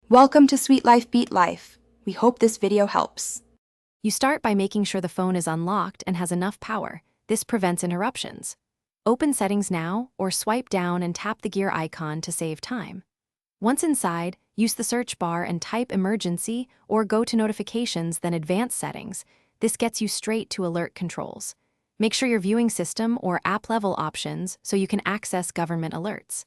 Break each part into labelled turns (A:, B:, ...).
A: Welcome to Sweet Life Beat Life. We hope this video helps.
B: You start by making sure the phone is unlocked and has enough power. This prevents interruptions. Open Settings now, or swipe down and tap the gear icon to save time. Once inside, use the search bar and type Emergency or go to Notifications, then Advanced Settings. This gets you straight to alert controls. Make sure you're viewing system or app-level options so you can access government alerts.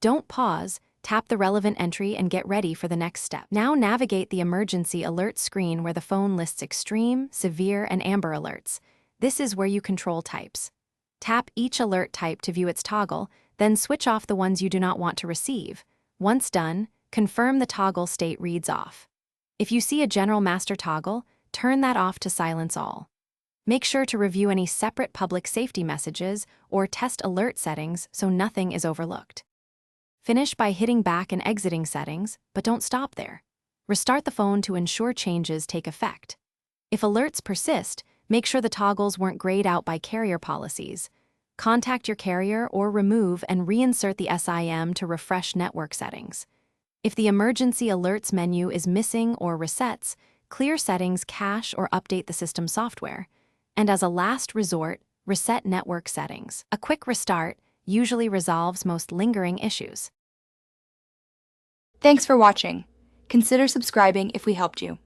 B: Don't pause. Tap the relevant entry and get ready for the next step. Now navigate the emergency alert screen where the phone lists extreme, severe, and amber alerts. This is where you control types. Tap each alert type to view its toggle, then switch off the ones you do not want to receive. Once done, confirm the toggle state reads off. If you see a general master toggle, turn that off to silence all. Make sure to review any separate public safety messages or test alert settings so nothing is overlooked. Finish by hitting back and exiting settings, but don't stop there. Restart the phone to ensure changes take effect. If alerts persist, make sure the toggles weren't grayed out by carrier policies. Contact your carrier or remove and reinsert the SIM to refresh network settings. If the emergency alerts menu is missing or resets, clear settings, cache, or update the system software. And as a last resort, reset network settings. A quick restart usually resolves most lingering issues.
A: Thanks for watching. Consider subscribing if we helped you.